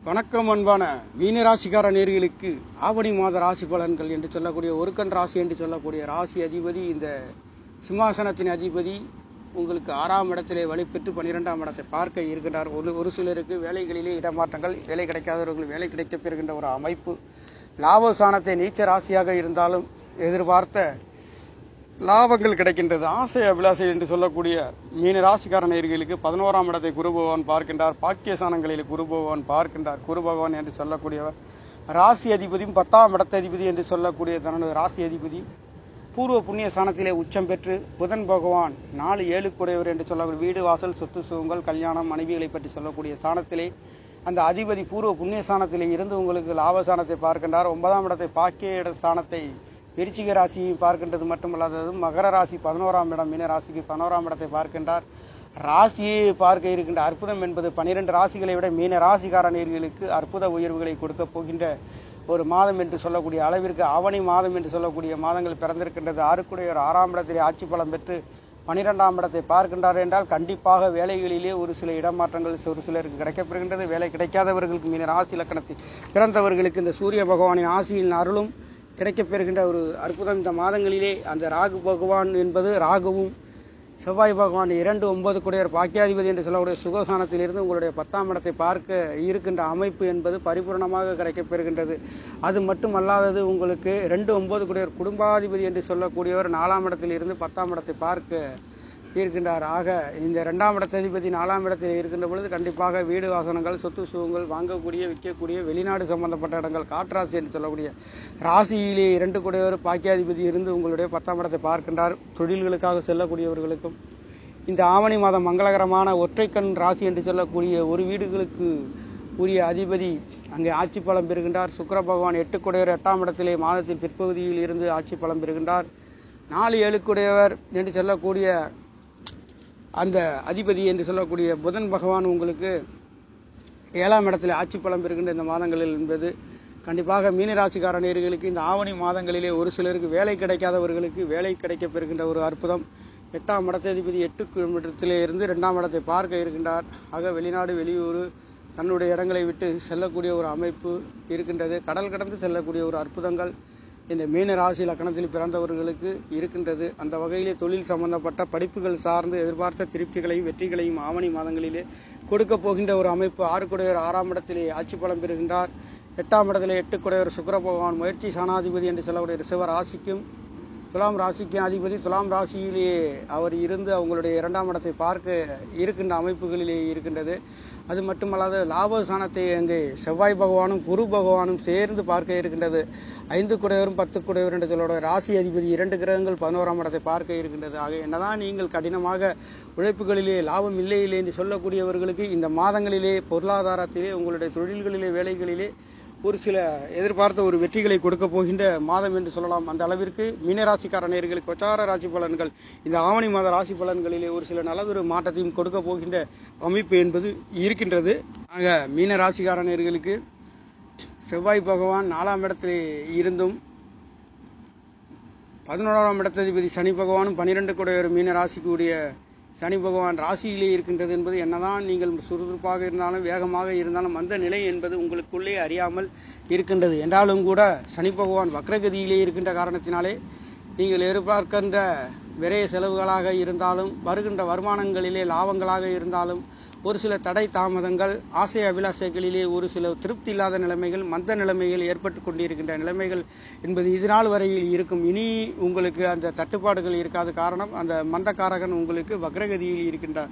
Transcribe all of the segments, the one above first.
வணக்கம் அன்பான மீனராசிக்கார நேர்களுக்கு ஆவணி மாத ராசி பலன்கள் என்று சொல்லக்கூடிய ஒருக்கன் ராசி என்று சொல்லக்கூடிய ராசி அதிபதி இந்த சிம்மாசனத்தின் அதிபதி உங்களுக்கு 6ஆம் இடத்திலே வலுப்பெற்று 12ஆம் இடத்தை பார்க்க இருக்கிறார். ஒரு சிலருக்கு வேலைகளிலே இடமாற்றங்கள், வேலை கிடைக்காதவர்கள் வேலை கிடைக்கப் பெறுகின்ற ஒரு அமைப்பு, லாபஸ்தானத்தை நீச்ச ராசியாக இருந்தாலும் எதிர்பார்த்த லாபங்கள் கிடைக்கின்றது. ஆசை அபிலாசை என்று சொல்லக்கூடிய மீன ராசிக்கார நேயர்களுக்கு 11ஆம் இடத்தை குரு பகவான் பார்க்கின்றார். பாக்கியஸ்தானங்களில் குரு பகவான் பார்க்கின்றார். குரு பகவான் என்று சொல்லக்கூடியவர் ராசி அதிபதியும் 10ஆம் இடத்த அதிபதி என்று சொல்லக்கூடிய தன்னுடைய ராசி அதிபதி பூர்வ புண்ணிய ஸ்தானத்திலே உச்சம் பெற்று புதன் பகவான் 4-7 கூடையவர் என்று சொல்லக்கூடிய வீடு வாசல் சொத்து சுகங்கள் கல்யாணம் மனைவிகளை பற்றி சொல்லக்கூடிய ஸ்தானத்திலே அந்த அதிபதி பூர்வ புண்ணிய ஸ்தானத்திலே இருந்து உங்களுக்கு லாபஸ்தானத்தை பார்க்கின்றார். 9ஆம் இடத்தை பாக்கிய ஸ்தானத்தை விருச்சிக ராசியை பார்க்கின்றது மட்டுமல்லாதது மகர ராசி 11ஆம் இடம் மீன ராசிக்கு 11ஆம் இடத்தை பார்க்கின்றார். ராசியை பார்க்க இருக்கின்ற அற்புதம் என்பது 12 ராசிகளை விட மீன ராசிக்கார நேயர்களுக்கு அற்புத உயர்வுகளை கொடுக்க போகின்ற ஒரு மாதம் என்று சொல்லக்கூடிய அளவிற்கு ஆவணி மாதம் என்று சொல்லக்கூடிய மாதங்கள் பிறந்திருக்கின்றது. ஆறுக்குடையவர் 6ஆம் இடத்திலே ஆட்சி பலம் பெற்று 12ஆம் இடத்தை பார்க்கின்றார் என்றால் கண்டிப்பாக வேலைகளிலே ஒரு சில இடமாற்றங்கள் ஒரு சிலருக்கு கிடைக்கப்பெறுகின்றது. வேலை கிடைக்காதவர்களுக்கு மீன ராசி இலக்கணத்தில் பிறந்தவர்களுக்கு இந்த சூரிய பகவானின் ஆசியின் அருளும் கிடைக்கப்பெறுகின்ற ஒரு அற்புதம் இந்த மாதங்களிலே. அந்த ராகு பகவான் என்பது ராகுவும் செவ்வாய் பகவான் 2-9 கூடையர் பாக்கியாதிபதி என்று சொல்லக்கூடிய சுகஸ்தானத்திலிருந்து உங்களுடைய 10ஆம் இடத்தை பார்க்க இருக்கின்ற அமைப்பு என்பது பரிபூர்ணமாக கிடைக்கப்பெறுகின்றது. அது மட்டுமல்லாதது உங்களுக்கு 2-9 கூடையர் குடும்பாதிபதி என்று சொல்லக்கூடியவர் 4ஆம் இடத்தில் இருந்து 10ஆம் இடத்தை பார்க்க இருக்கின்றார். ஆக இந்த 2ஆம் இடத்ததிபதி 4ஆம் இடத்தில் இருக்கின்ற பொழுது கண்டிப்பாக வீடு வாசனங்கள் சொத்து சுகங்கள் வாங்கக்கூடிய விற்கக்கூடிய வெளிநாடு சம்பந்தப்பட்ட இடங்கள் காற்றாசி என்று சொல்லக்கூடிய ராசியிலே 2 கூடையவர் பாக்கியாதிபதி இருந்து உங்களுடைய 10ஆம் இடத்தை பார்க்கின்றார். தொழில்களுக்காக செல்லக்கூடியவர்களுக்கும் இந்த ஆவணி மாதம் மங்களகரமான ஒற்றைக்கண் ராசி என்று சொல்லக்கூடிய ஒரு வீடுகளுக்கு உரிய அதிபதி அங்கே ஆட்சி பலம் பெறுகின்றார். சுக்கிர பகவான் 8 கூடையவர் 8ஆம் இடத்திலே மாதத்தின் பிற்பகுதியில் இருந்து ஆட்சி பலம் பெறுகின்றார். 4-7 கூடையவர் என்று சொல்லக்கூடிய அந்த அதிபதி என்று சொல்லக்கூடிய புதன் பகவான் உங்களுக்கு 7ஆம் இடத்தில் ஆட்சி பலம் பெறுகின்ற இந்த மாதங்களில் என்பது கண்டிப்பாக மீனராசிக்கார நேயர்களுக்கு இந்த ஆவணி மாதங்களிலே ஒரு சிலருக்கு வேலை கிடைக்காதவர்களுக்கு வேலை கிடைக்கப் பெறுகின்ற ஒரு அற்புதம். 8ஆம் இடத்ததிபதி 8 கிலோமீட்டரிலே இருந்து 2ஆம் இடத்தை பார்க்க இருக்கின்றார். ஆக வெளிநாடு வெளியூர் தன்னுடைய இடங்களை விட்டு செல்லக்கூடிய ஒரு அமைப்பு இருக்கின்றது. கடல் கடந்து செல்லக்கூடிய ஒரு அற்புதங்கள் இந்த மீன ராசி லக்கணத்தில் பிறந்தவர்களுக்கு இருக்கின்றது. அந்த வகையிலே தொழில் சம்பந்தப்பட்ட படிப்புகள் சார்ந்து எதிர்பார்த்த திருப்திகளையும் வெற்றிகளையும் ஆவணி மாதங்களிலே கொடுக்க போகின்ற ஒரு அமைப்பு. 6 கூடையவர் 6ஆம் இடத்திலே ஆட்சி பலம் பெறுகின்றார். 8ஆம் இடத்திலே 8 கூடையவர் சுக்கிர பகவான் முயற்சி சாணாதிபதி என்று சொல்லக்கூடிய ரிஷப ராசிக்கும் துலாம் ராசிக்கும் அதிபதி. துலாம் ராசியிலேயே அவர் இருந்து அவங்களுடைய 2ஆம் இடத்தை பார்க்க இருக்கின்ற அமைப்புகளிலே இருக்கின்றது. அது மட்டுமல்லாத லாபஸ்தானத்தை அங்கே செவ்வாய் பகவானும் குரு பகவானும் சேர்ந்து பார்க்க இருக்கின்றது. 5 கூடையவரும் 10 கூடையவர் என்று சொல்லக்கூடிய ராசி அதிபதி 2 கிரகங்கள் 11ஆம் இடத்தை பார்க்க இருக்கின்றது. ஆக என்னதான் நீங்கள் கடினமாக உழைப்புகளிலே லாபம் இல்லை என்று சொல்லக்கூடியவர்களுக்கு இந்த மாதங்களிலே பொருளாதாரத்திலே உங்களுடைய தொழில்களிலே வேலைகளிலே ஒரு சில எதிர்பார்த்த ஒரு வெற்றிகளை கொடுக்க போகின்ற மாதம் என்று சொல்லலாம். அந்த அளவிற்கு மீனராசிக்கார நேயர்களுக்கு கோச்சார ராசி பலன்கள் இந்த ஆவணி மாத ராசி பலன்களிலே ஒரு சில நல்லதொரு மாற்றத்தையும் கொடுக்க போகின்ற அமைப்பு என்பது இருக்கின்றது. ஆக மீனராசிக்கார நேயர்களுக்கு செவ்வாய் பகவான் 4ஆம் இடத்திலே இருந்தும் 11ஆம் இடத்ததிபதி சனி பகவானும் 12 கூடையவர் மீன ராசிக்கு உடைய சனி பகவான் ராசியிலே இருக்கின்றது என்பது என்னதான் நீங்கள் சுறுசுறுப்பாக இருந்தாலும் வேகமாக இருந்தாலும் அந்த நிலை என்பது உங்களுக்குள்ளே அறியாமல் இருக்கின்றது. என்றாலும் கூட சனி பகவான் வக்ரகதியிலே இருக்கின்ற காரணத்தினாலே நீங்கள் எதிர்பார்க்கின்ற விரைய செலவுகளாக இருந்தாலும் வருகின்ற வருமானங்களிலே லாபங்களாக இருந்தாலும் ஒரு சில தடை தாமதங்கள் ஆசை அபிலாசைகளிலே ஒரு சில திருப்தி இல்லாத நிலைமைகள் மந்த நிலைமைகள் ஏற்பட்டு கொண்டிருக்கின்ற நிலைமைகள் என்பது இதுநாள் வரையில் இருக்கும். இனி உங்களுக்கு அந்த தட்டுப்பாடுகள் இருக்காது. காரணம் அந்த மந்தக்காரகன் உங்களுக்கு வக்ரகதியில் இருக்கின்றார்.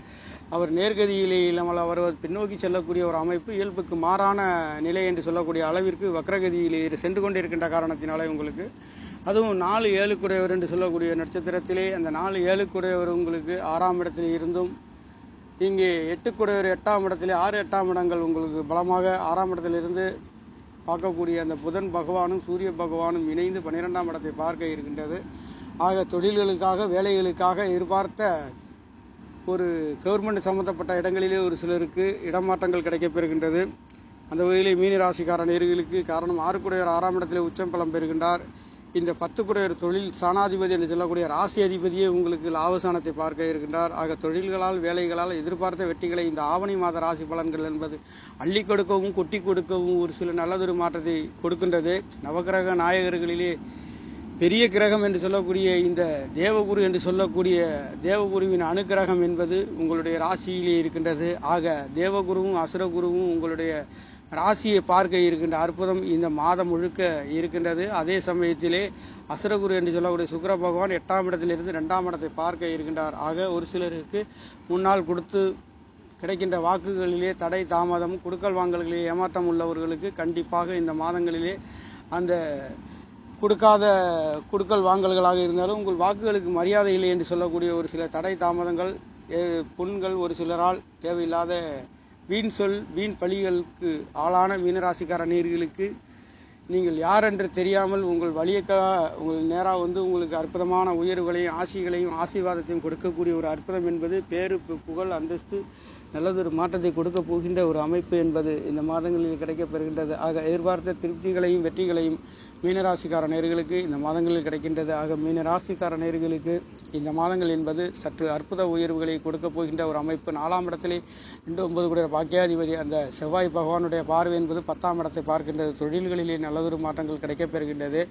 அவர் நேர்கதியிலே இல்லாமல் அவர் பின்னோக்கி செல்லக்கூடிய ஒரு அமைப்பு இயல்புக்கு மாறான நிலை என்று சொல்லக்கூடிய அளவிற்கு வக்ரகதியிலே சென்று கொண்டிருக்கின்ற காரணத்தினாலே உங்களுக்கு அதுவும் 4-7 கூடையவர் என்று சொல்லக்கூடிய நட்சத்திரத்திலே அந்த 4-7 கூடையவர் உங்களுக்கு 6ஆம் இடத்தில் இருந்தும் இங்கே 8 கூடையவர் 8ஆம் இடத்திலே 6-8ஆம் இடங்கள் உங்களுக்கு பலமாக 6ஆம் இடத்திலிருந்து பார்க்கக்கூடிய அந்த புதன் பகவானும் சூரிய பகவானும் இணைந்து 12ஆம் இடத்தை பார்க்க இருக்கின்றது. ஆக தொழில்களுக்காக வேலைகளுக்காக எதிர்பார்த்த ஒரு கவர்மெண்ட் சம்பந்தப்பட்ட இடங்களிலே ஒரு சிலருக்கு இடமாற்றங்கள் கிடைக்கப்பெறுகின்றது. அந்த வகையிலே மீனராசிக்கார நேயர்களுக்கு காரணம் 6 கூடையவர் 6ஆம் இடத்திலே உச்சம் பலம் பெறுகின்றார். இந்த 10 குடையவர் தொழில் ஸ்தானாதிபதி என்று சொல்லக்கூடிய ராசி அதிபதியே உங்களுக்கு லாபஸ்தானத்தை பார்க்க இருக்கின்றார். ஆக தொழில்களால் வேலைகளால் எதிர்பார்த்த வெற்றிகளை இந்த ஆவணி மாத ராசி பலன்கள் என்பது அள்ளி கொடுக்கவும் கொட்டி கொடுக்கவும் ஒரு சில நல்லதொரு மாற்றத்தை கொடுக்கின்றது. நவகிரக நாயகர்களிலே பெரிய கிரகம் என்று சொல்லக்கூடிய இந்த தேவகுரு என்று சொல்லக்கூடிய தேவகுருவின் அனுக்கிரகம் என்பது உங்களுடைய ராசியிலே இருக்கின்றது. ஆக தேவகுருவும் அசுரகுருவும் உங்களுடைய ராசியை பார்க்க இருக்கின்ற அற்புதம் இந்த மாதம் முழுக்க இருக்கின்றது. அதே சமயத்திலே அசுரகுரு என்று சொல்லக்கூடிய சுக்கிர பகவான் 8ஆம் இடத்திலிருந்து 2ஆம் இடத்தை பார்க்க இருக்கின்றார். ஆக ஒரு சிலருக்கு முன்னால் கொடுத்து கிடைக்கின்ற வாக்குகளிலே தடை தாமதம் கொடுக்கல் வாங்கல்களிலே ஏமாற்றம் உள்ளவர்களுக்கு கண்டிப்பாக இந்த மாதங்களிலே அந்த கொடுக்காத கொடுக்கல் வாங்கல்களாக இருந்தாலும் உங்கள் வாக்குகளுக்கு மரியாதை இல்லை என்று சொல்லக்கூடிய ஒரு சில தடை தாமதங்கள் புண்கள் ஒரு சிலரால் தேவையில்லாத வீண் சொல் வீண் பழிகளுக்கு ஆளான மீனராசிக்கார நேயர்களுக்கு நீங்கள் யார் என்று தெரியாமல் உங்கள் உங்கள் நேராக உங்களுக்கு அற்புதமான உயர்வுகளையும் ஆசிகளையும் ஆசீர்வாதத்தையும் கொடுக்கக்கூடிய ஒரு அற்புதம் என்பது பேரு புகழ் அந்தஸ்து நல்லதொரு மாற்றத்தை கொடுக்க போகின்ற ஒரு அமைப்பு என்பது இந்த மாதங்களில் கிடைக்கப்பெறுகின்றது. ஆக எதிர்பார்த்த திருப்திகளையும் வெற்றிகளையும் மீனராசிக்கார நேயர்களுக்கு இந்த மாதங்களில் கிடைக்கின்றது. ஆக மீனராசிக்கார நேயர்களுக்கு இந்த மாதங்கள் என்பது சற்று அற்புத உயர்வுகளை கொடுக்க போகின்ற ஒரு அமைப்பு. 4ஆம் இடத்திலே 2-9 கூட பாக்கியாதிபதி அந்த செவ்வாய் பகவானுடைய பார்வை என்பது 10ஆம் இடத்தை பார்க்கின்றது. தொழில்களிலே நல்லதொரு மாற்றங்கள் கிடைக்கப்பெறுகின்றது.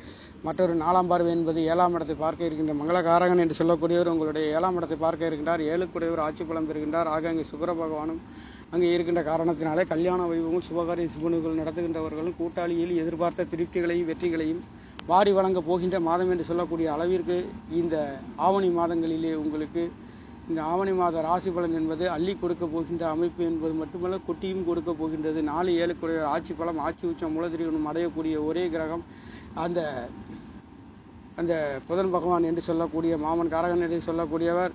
மற்றொரு 4ஆம் பார்வை என்பது 7ஆம் இடத்தை பார்க்க இருக்கின்ற மங்களகாரகன் என்று சொல்லக்கூடியவர் உங்களுடைய 7ஆம் இடத்தை பார்க்க இருக்கின்றார். 7க்குடையவர் ஆட்சி பலம் பெறுகின்றார். ஆக அங்கே சுக்கிர பகவானும் அங்கே இருக்கின்ற காரணத்தினாலே கல்யாண வைபவங்கள் சுபகாரிய சுபநிகழ்வுகள் நடத்துகின்றவர்களும் கூட்டாளியில் எதிர்பார்த்த திருப்திகளையும் வெற்றிகளையும் வாரி வழங்கப் போகின்ற மாதம் என்று சொல்லக்கூடிய அளவிற்கு இந்த ஆவணி மாதங்களிலே உங்களுக்கு இந்த ஆவணி மாத ராசி பலன் என்பது அள்ளி கொடுக்க போகின்ற அமைப்பு என்பது மட்டுமல்ல கொட்டியும் கொடுக்க போகின்றது. 4-7 ஆட்சி பலம் ஆட்சி உச்சம் மூலதிரிகனும் அடையக்கூடிய ஒரே கிரகம் அந்த புதன் பகவான் என்று சொல்லக்கூடிய மாமன் காரகன் என்று சொல்லக்கூடியவர்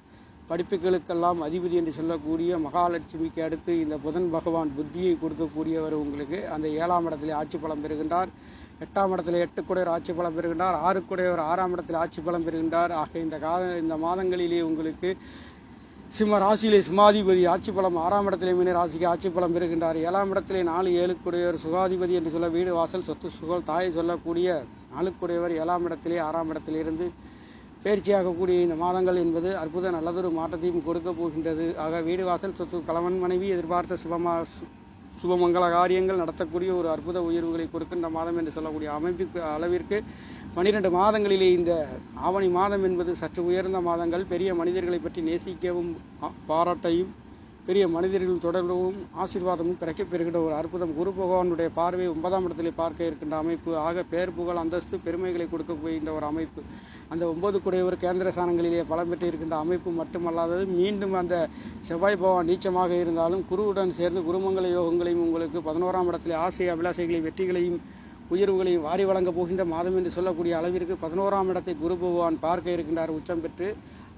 படிப்புகளுக்கெல்லாம் அதிபதி என்று சொல்லக்கூடிய மகாலட்சுமிக்கு அடுத்து இந்த புதன் பகவான் புத்தியை கொடுக்கக்கூடியவர் உங்களுக்கு அந்த 7ஆம் இடத்திலே ஆட்சி பலம் பெறுகின்றார். 8ஆம் இடத்துல 8 ஆட்சி பலம் பெறுகின்றார். 6 6ஆம் இடத்தில் ஆட்சி பலம் பெறுகின்றார். ஆக இந்த மாதங்களிலே உங்களுக்கு சிம்ம ராசியிலே சிம்மாதிபதி ஆட்சி பலம் 6ஆம் இடத்திலே மீன ராசிக்கு ஆட்சி பலம் பெறுகின்றார். 7ஆம் இடத்திலே 4-7 சுகாதிபதி என்று சொல்ல வீடு வாசல் சொத்து சுகல் தாயை சொல்லக்கூடிய 4 7ஆம் இடத்திலே 6ஆம் இடத்திலிருந்து பயிற்சியாகக்கூடிய இந்த மாதங்கள் என்பது அற்புத நல்லதொரு மாற்றத்தையும் கொடுக்க போகின்றது. ஆக வீடு வாசல் சொத்து கணவன் மனைவி எதிர்பார்த்த சுபமங்கல காரியங்கள் நடத்தக்கூடிய ஒரு அற்புத உயர்வுகளை கொடுக்கின்ற மாதம் என்று சொல்லக்கூடிய அமைப்புக்கு அளவிற்கு 12 மாதங்களிலே இந்த ஆவணி மாதம் என்பது சற்று உயர்ந்த மாதங்கள். பெரிய மனிதர்களை பற்றி நேசிக்கவும் பாராட்டையும் பெரிய மனிதர்கள் தொடர்பும் ஆசீர்வாதமும் கிடைக்கப்பெறுகின்ற ஒரு அற்புதம். குரு பகவானுடைய பார்வை 9ஆம் இடத்திலே பார்க்க இருக்கின்ற அமைப்பு. ஆக பேர் புகழ் அந்தஸ்து பெருமைகளை கொடுக்க போகின்ற ஒரு அமைப்பு. அந்த 9 குடையவர் கேந்திர ஸ்தானங்களிலே பலம் பெற்று இருக்கின்ற அமைப்பு மட்டுமல்லாதது மீண்டும் அந்த செவ்வாய் பகவான் நீச்சமாக இருந்தாலும் குருவுடன் சேர்ந்து குருமங்கல யோகங்களையும் உங்களுக்கு 11ஆம் இடத்திலே ஆசை அபிலாசைகளை வெற்றிகளையும் உயர்வுகளையும் வாரி வழங்கப் போகின்ற மாதம் என்று சொல்லக்கூடிய அளவிற்கு 11ஆம் இடத்தை குரு பகவான் பார்க்க இருக்கின்றார் உச்சம் பெற்று.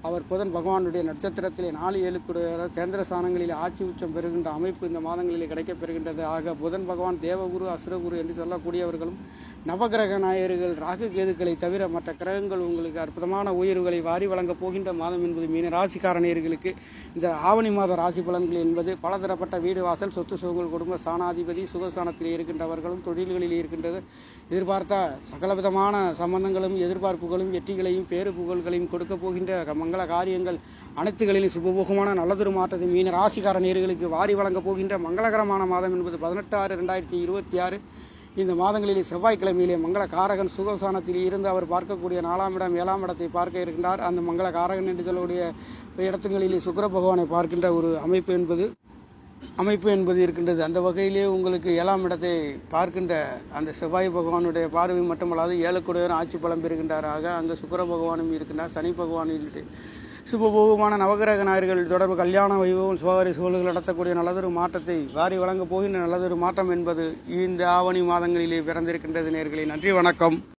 அவர் புதன் பகவானுடைய நட்சத்திரத்திலே 4-7 கேந்திர ஸ்தானங்களில் ஆட்சி உச்சம் பெறுகின்ற அமைப்பு இந்த மாதங்களிலே கிடைக்கப்பெறுகின்றது. ஆக புதன் பகவான் தேவகுரு அசுரகுரு என்று சொல்லக்கூடியவர்களும் நவகிரக நாயகர்கள் ராகு கேதுக்களை தவிர மற்ற கிரகங்கள் உங்களுக்கு அற்புதமான உயர்வுகளை வாரி வழங்கப் போகின்ற மாதம் என்பது மீன ராசிக்கார நேயர்களுக்கு இந்த ஆவணி மாத ராசி பலன்கள் என்பது பலதரப்பட்ட வீடு வாசல் சொத்து சுகங்கள் குடும்ப ஸ்தானாதிபதி சுகஸ்தானத்திலே இருக்கின்றவர்களும் தொழில்களில் இருக்கின்றது எதிர்பார்த்த சகலவிதமான சம்பந்தங்களும் எதிர்பார்ப்புகளும் வெற்றிகளையும் பேரு புகழ்களையும் கொடுக்க போகின்ற மங்கள காரியங்கள் அனைத்துகளிலும் சுபபோகமான நல்லதொரு மாற்றத்தை மீன ராசிக்கார நேயர்களுக்கு வாரி வழங்கப் போகின்ற மங்களகரமான மாதம் என்பது 18/6/2026 இந்த மாதங்களிலே செவ்வாய்க்கிழமையிலே மங்கள காரகன் சுகஸ்தானத்தில் இருந்து அவர் பார்க்கக்கூடிய 4ஆம் இடம் 7ஆம் இடத்தை பார்க்க இருக்கின்றார். அந்த மங்கள காரகன் என்று சொல்லக்கூடிய இடத்துங்களிலே சுக்கிர பகவானை பார்க்கின்ற ஒரு அமைப்பு என்பது இருக்கின்றது. அந்த வகையிலே உங்களுக்கு 7ஆம் இடத்தை பார்க்கின்ற அந்த செவ்வாய் பகவானுடைய பார்வை மட்டுமல்லாது 7 ஆட்சி பலம் பெறுகின்றாராக அங்கே சுக்கிர பகவானும் இருக்கின்றார். சனி பகவானில் சுபபோகமான நவகிரக நாயர்கள் தொடர்பு கல்யாண வைபவம் சுபகாரிய சூழல்கள் நடத்தக்கூடிய நல்லதொரு மாற்றத்தை வாரி வழங்கப் போகின்ற நல்லதொரு மாற்றம் என்பது இந்த ஆவணி மாதங்களிலே பிறந்திருக்கின்றது. நேயர்களே, நன்றி, வணக்கம்.